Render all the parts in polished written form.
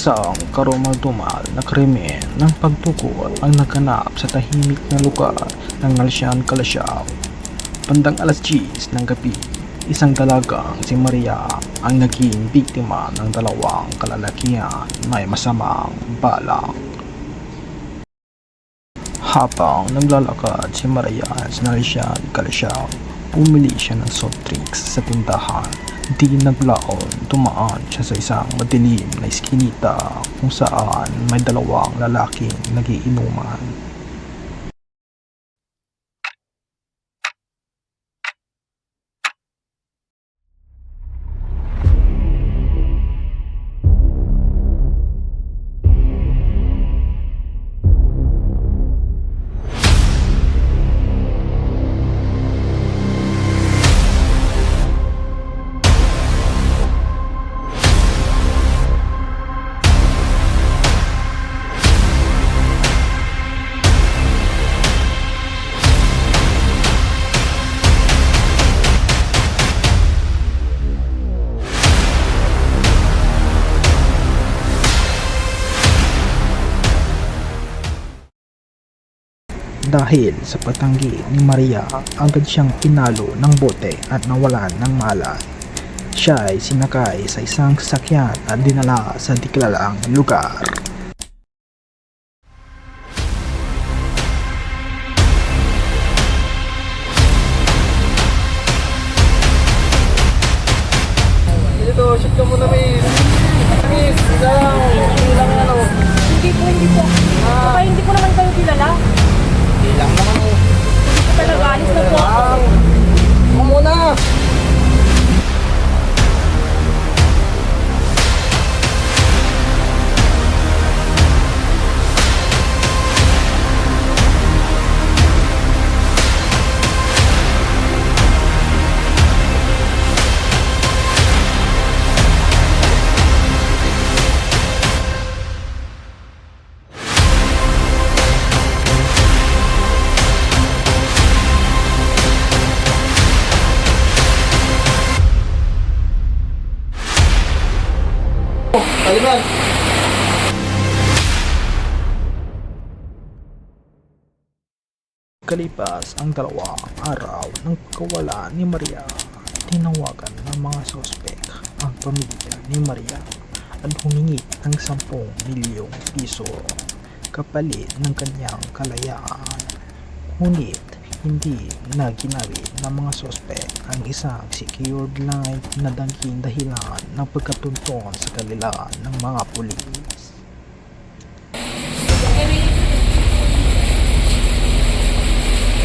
Isang karumal-dumal na krimen ng pagtukol ang naganap sa tahimik na lugar ng Alsian, Calasiao. Bandang alas 10 ng gabi, isang dalagang si Maria ang naging biktima ng dalawang kalalakihan may masamang balak. Habang naglalakad si Maria sa Alsian, Calasiao, bumili siya ng soft drinks sa tindahan. Di naglaon, dumaan siya sa isang madilim na iskinita kung saan may dalawang lalaking nagiinuman. Dahil sa patanggi ni Maria, agad siyang pinalo ng bote at nawalan ng malay. Siya ay sinakay sa isang sasakyan at dinala sa di kilalaang lugar. Dito, shoot ka muna, miss. Miss, ilang ano. Hindi po. Baka hindi ko naman kayo kilala. Ilang naman oh. Talaga, alis na po ako. Ako muna. Kaliman. Kalipas ang dalawang araw ng kawalan ni Maria, tinawagan ng mga sospek ang pamilya ni Maria at humingi ng 10 milyong piso kapalit ng kanyang kalayaan. Ngunit hindi na ginamit ng mga sospek ang isang secured line na danging dahilan ng pagkatunton sa kanila ng mga pulis.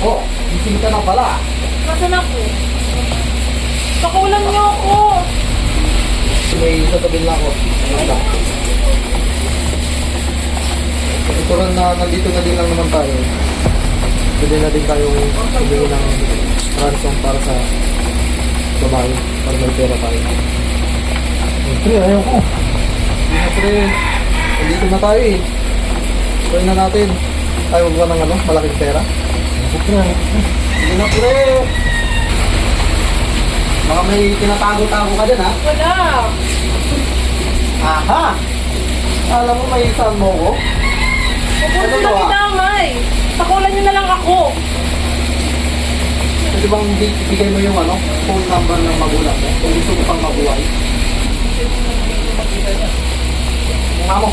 Oh, gising ka na pala. Nasaan ako? Pakulan niyo ako. May sasabihin lang ako. Ito rin na nandito na din lang naman tayo. Pwede na din tayong sabihin ng ransom para sa babae. Para may pera tayo. Pre, ayaw ko. Hindi na pre. Nandito na tayo eh. Try na natin. Tayo ba ng ano, malaking pera? Hindi na pre. Baka may tinatago-tago ka dyan ha? Wala. Aha! Alam mo may isan mo ko? Huwag Ano mo to, lang ah? idamay. Pakulan niyo na lang ako. Pwede bang bigay mo yung ano, phone number ng magulang mo kung gusto mo pang mabuhay? Yung amo.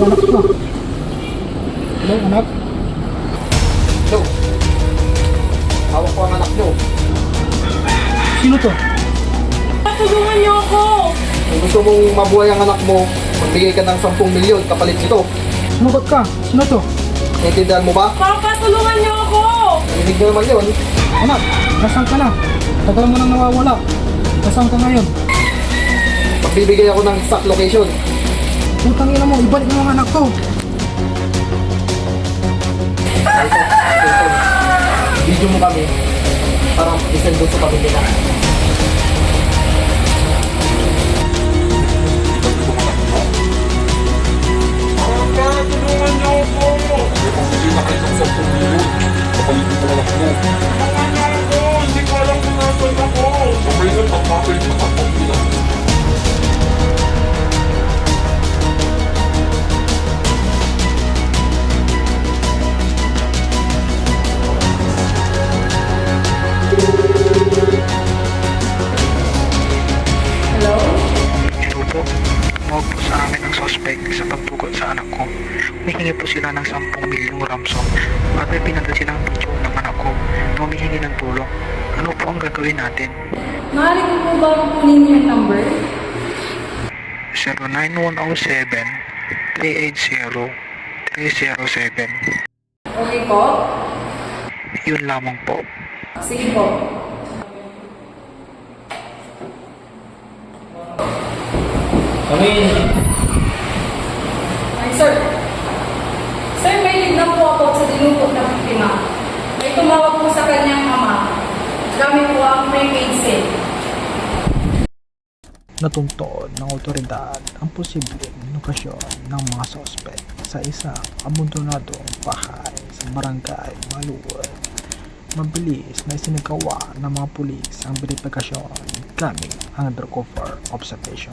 Anak ko. Hello, anak. Hello. Hawak ko ang anak nyo. Sino to? Tulungan niyo ako. Kung gusto mong mabuhay ang anak mo, magbigay ka ng 10 milyon kapalit nito. Sumagot ka. Sino to? Naintindihan mo ba? Papa, tulungan niyo ako. Narinig mo naman yun. Anak, nasaan ka na? Tagal mo nang nawawala. Nasaan ka ngayon? Magbibigay ako ng exact location. Putang ina mo, ibalik mo ang anak ko. Video mo kami para isend doon sa pamilya na. Tulungan niyo ako! humihingi po sila ng 10 milyong ransom at may pinadala silang video ng anak ko na humihingi ng tulong. Ano po ang gagawin natin? Maaari ko po ba kunin yung number? 09107 380 307. Okay po. Yun lamang po. Sige po. Ay, sir. Sir, may lead na po ako sa dinukot na biktima. May tumawag po sa kanyang ama. Gamit po ang prepaid SIM. Natuntun ng otoridad ang posibleng lokasyon ng mga sospek sa isang abandonadong bahay sa barangay Maluwag. Mabilis na isinagawa ng mga pulis ang verifikasyon gamit ang undercover observation.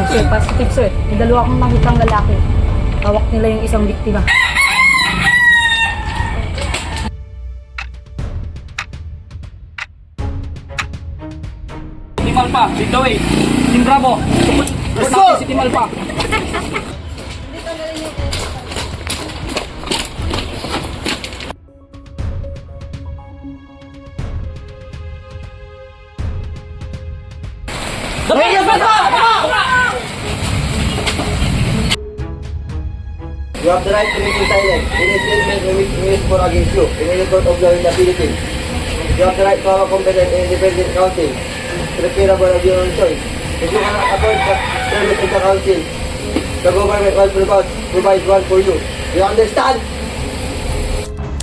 Sir, positive sir. May dalawa akong makitang lalaki. Hawak nila yung isang biktima. Team Alpha, lead the way. Team Bravo, let's go! Si Team Alpha. You have the right to remain silent. Any statement which is for against you in any court of law in the Philippines. You have the right to have a competent and independent counsel, preferable of your own choice. If you cannot afford the service of the counsel, the government will provide one for you. You understand?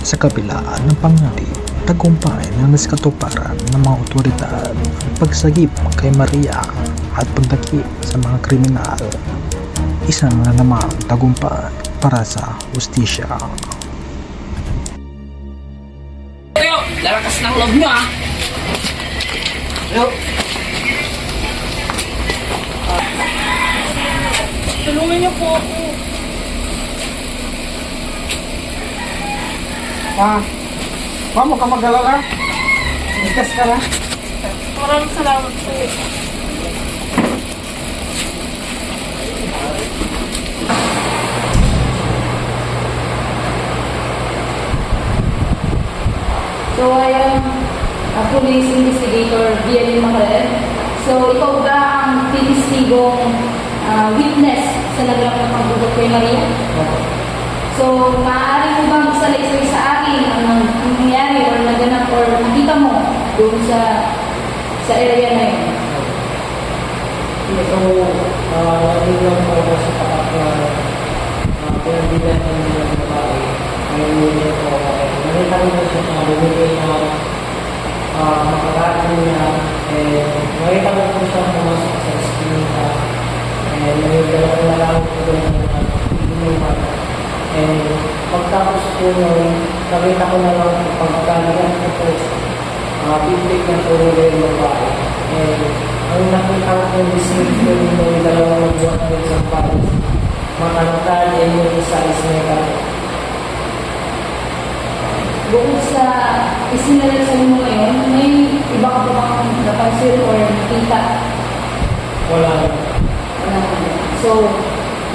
Sa kabila ng pangyari, tagumpay ng naskatuparan ng mga otoridad ang pagsagip kay Maria at pagdakip sa mga kriminal. Isang na namang tagumpay para sa hustisya. Kayo, lalakas ng loob nyo ha. Tulungan niyo po ako. Ma'am, huwag ka mag-alala. Ligtas ka na. Maraming salamat po. So, I am a police investigator, BLM Macarel. So, ikaw ba ang tinistigong witness sa naganap ng pagbugot kay Maria? So, maaari mo bang isalaysay sa akin ang nangyari or naganap or nakita mo doon sa area na yun? So, naging lang po ako sa tapat na pinagbilan ng mga babae. Ngayon nyo po ako. Nakita ko po siya na bumigay na makakain niya. Nakita ko po siya pumasok sa eskinita. Nagigala ko na lang po doon ng inuman. Pagtapos po nun, nakita ko na lang po pagkalian ko po bibig na po nila yung babae. Ang nakita ko po description ng dalawang magbuhat ng isang pares. Makantali yung isa is negative. Bukod sa isinalaysay mo ngayon, may iba ka ba bang napansin or nakita? Wala na. Wala na. So,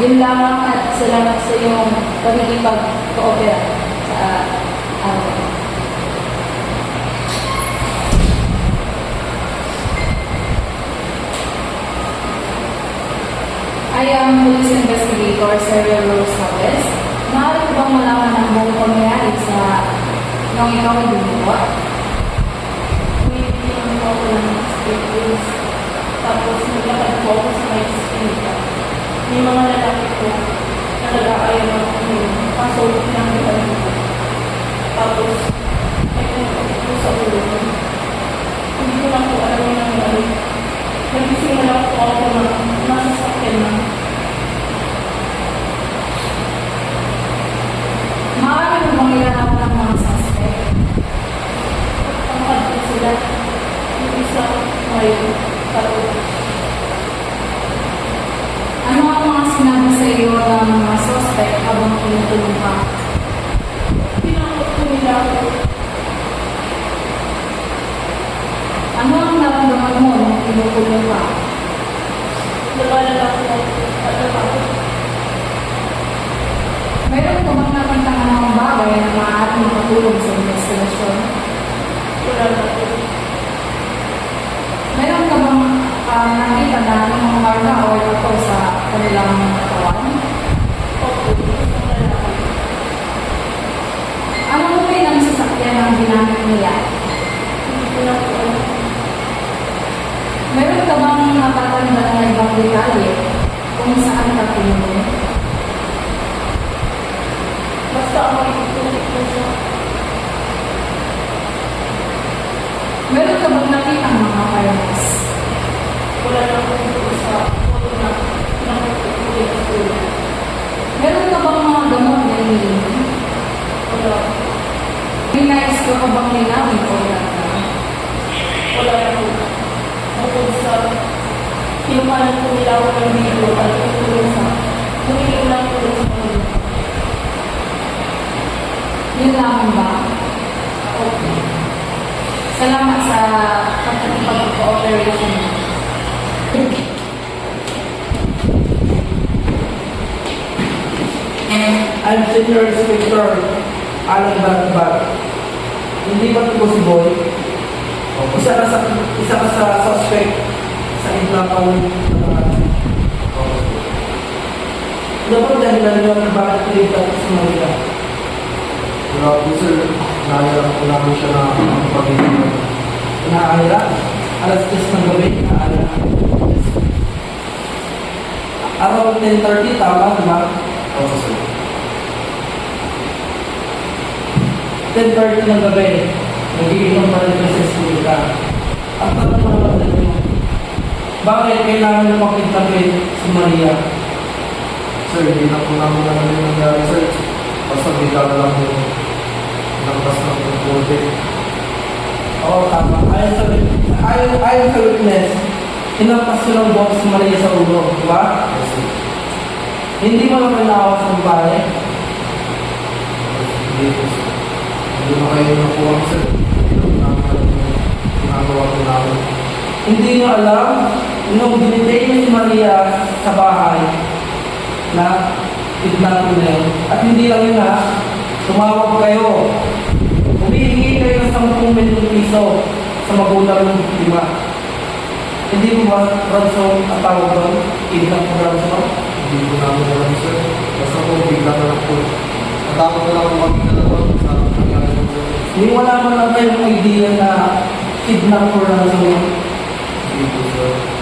yun lamang at salamat sa iyong pagkikipag-coopera sa araw. I am police investigator Sarah Rose Lopez. Maaari ko bang malaman ang buong pangyayari sa nung ikaw ay bumubuhat? May pinang po ako ng street tapos naglakad po ako sa may street. May mga lalaki po na nag-aayaw ng uminom. Kaso pinanggitan ko. Tapos may pinagkakit po sa ulo. Hindi ko na po alam yung nangyari. Nagising na lang po ako na nasa sakyan na. Maaari mo bang ilanap ng mga suspect? Pagkakad po sila. Yung isa ngayon. Ano ang mga sinabi sa iyo ng mga suspect habang makulong ka. Meron ka bang napantangan ng bagay na maaaring makatulong sa investigasyon? Meron ka bang nakita na ng mga marka o ito sa kanilang katawan? Anong uri ng sasakyan ang ginamit nila? Meron ka bang natatanda ng ibang detalye kung saan ka pinunod? Basta ako itutulit ko siya. Meron ka bang nakita ng mga fireworks? Wala na akong ito sa photo na nakatutulit ko. Meron ka bang mga gamot na iniinom? Wala. May nais ka ka bang linawin o ilata? Wala na po. Bukod sa kinumanan ko nila ako ng video at tutulong sa humiling lang ko sa mga. Yun lamang ba? Okay. Salamat sa pag-cooperation. I'm Senior Inspector Alan Batbat. Hindi ba ito si Boy? Isa ka sa suspect sa itlakaw Ano ba dahilan nyo na bakit pinigtan sa Manila? Wala po sir, nahiram po namin siya na pag-ibig. Inaahira? Alas 10 ng gabi, inaahira. Around 10:30, tama, di ba? Opo sir. 10:30 ng gabi, nagiinom pa rin sa eskwela. Ang tanong naman nyo, bakit kailangan makitapin si Maria? Sir, hindi na po namin naman yung nangyari sir. Basta bigla lang po. Nagpas na po yung bote. Oo, tama. Ayon sa witness, hinampas yun ang box si Maria sa ulo, di ba? Yes sir. Hindi mo naman naawas ng bahay. Hindi po sir. Hindi na kayo nakuha sir. Hindi na po namin alam yung ginagawa po namin. Hindi nyo alam, nung binitay niyo si Maria sa bahay, na kidnapping na yun. At hindi lang yun ha, tumawag kayo. Humihingi kayo ng 10 milyong piso sa magulang ng biktima. Hindi mo ba ransom ang tawag doon? Kidnap mo ransom? Hindi po namin alam sir. Basta po bigla na lang po. Natakot na lang po kami na lang sa nangyari po sir. Hindi wala man lang kayong idea na kidnap mo ransom yun. Hindi po sir.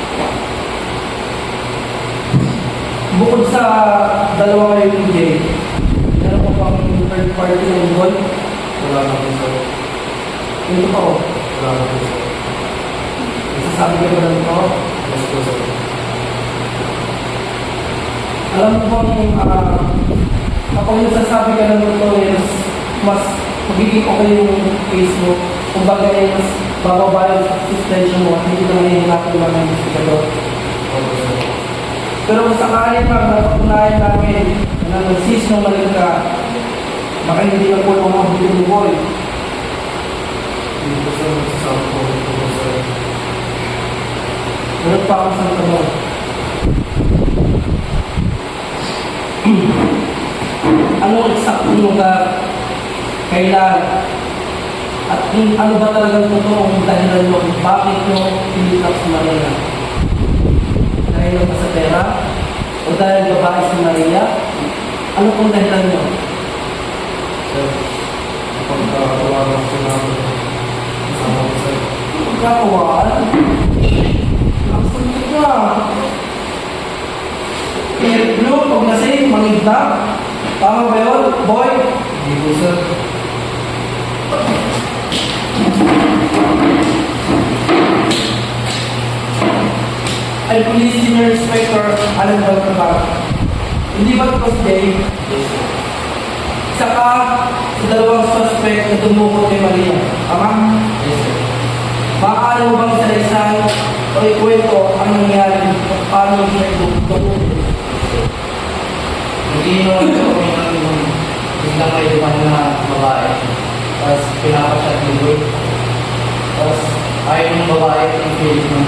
Bukod sa dalawa kayo ng Jay, meron ko pang third party na involved. Wala na po sir. Ito pa o. Wala na po sir. Isasabi ka ba lang ito? Yes po sir. Alam mo bang kapag nagsasabi ka ng totoo is mas magiging okay yung case mo. Kung bagay mas bababa yung suspension mo at hindi ka mahihinapan naman ng investigador. Opo sir. Pero kung sakali pa napatunayan namin na nag-seize ng mali ka, baka hindi na po ng mga boy. Hindi po sir. Magsasabi po po sir. Meron pa akong isang tanong. Anong eksakto lugar, kailan, at kung ano ba talagang totoong dahilan nyo, bakit nyo pinitap si Maria? Dahil ba sa pera? O dahil babae si Maria? Ano pong dahilan nyo? Sir, kapag tawagan po namin, kasama ko sir. Pagkakawaan? Ang sunod ka. Eric Blue, pag nasing, mangigna. Tama ba yun, boy? Hindi po sir. Ay, Police Senior Inspector Alan Balcabag. Hindi ba ito si Jay? Yes sir. Isa ka sa dalawang suspect na tumukot kay Maria. Tama? Yes sir. Maaari mo bang isa-isang o ikwento ang nangyari kung paano siya tumukot? Nag-iinom ko kami ng biglang may duman na babae. Tapos pinapashot ni Boy. Tapos ayaw ng babae ng feeling mo.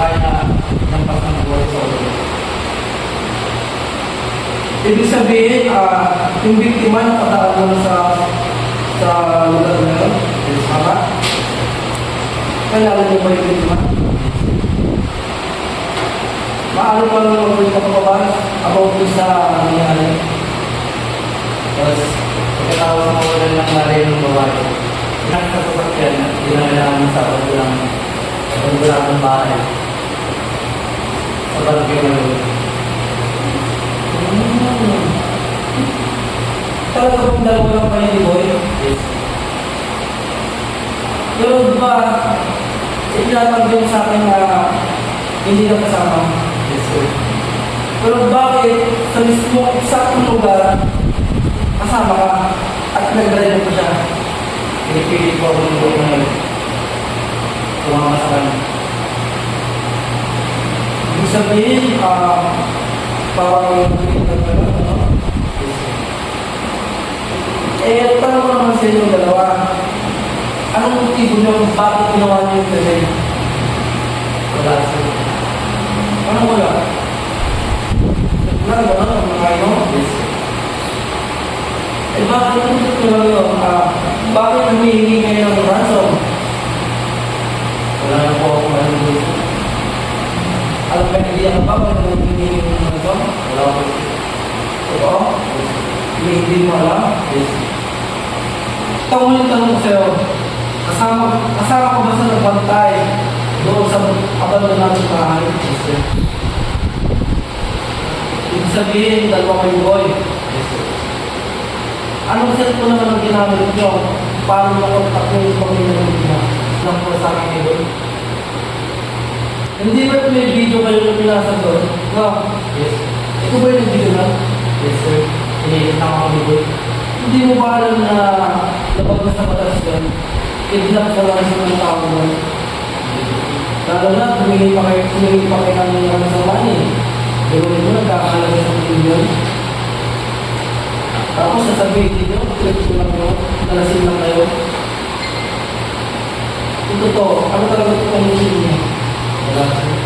babae na lampas ng buhay sa ulo. Ibig sabihin, yung biktima napadaan lang sa lugar na yun. Tama? Kailangan mo ba yung biktima? Maaari pa lang mag-ulit ka pa about dun sa nangyari. Tapos, pagkatapos na mawalan ng malay ng babae, nakasasakyan, ginagalaan sa pagbulang bahay. Sa barangay na yun. Talaga kung dalawa lang kayo ni Boy? Yes. Pero ba, itinatag din sa akin na hindi ka kasama? Yes, sir. Pero bakit sa mismo eksaktong lugar kasama ka at nagdala pa siya? Pinipilit ko ako ng buhay na yun. Tumama sa kanya. Ibig sabihin, parang pinagdala ka lang, no? Yes, sir. Eh, tanong ko naman sa inyo dalawa. Anong motibo nyo kung bakit ginawa nyo yung kasi? Wala, sir. Anong wala? Wala ba na? Mga kayo? Yes, sir. Eh, bakit natusok nyo lang yun? Bakit humihingi kayo ng ransom? Wala na po ako malamig. Alam ba hindi ka ba kung ano humihingi ng ransom? Wala ko, sir. Oo? Hindi mo alam? Yes, sir. Ito mo yung tanong ko sa'yo. Kasama ko ba sa nagbantay doon sa abandon natin bahay? Yes, sir. Ibig sabihin, dalawa kayo boy. Yes, sir. Anong cellphone naman ang ginamit nyo? Paano makontak nyo yung pamilya ng ina? Lang po sa akin ni Boy. Hindi ba may video kayo na pinasa doon? No. Yes, sir. Ito ba yung video na? Yes, sir. Iniinit na ako ni Boy. Hindi mo ba alam na kapag nasa batas doon, kidnap ka lang sa mga tao doon? Lalo na, humingi pa kayo ng sa money. Gawin mo, nagkakalaga sa milyon. Tapos sasabihin niyo, trip ko lang yun, nalasin lang kayo. Ito to, ano talaga ito ang mission niyo? Wala, sir.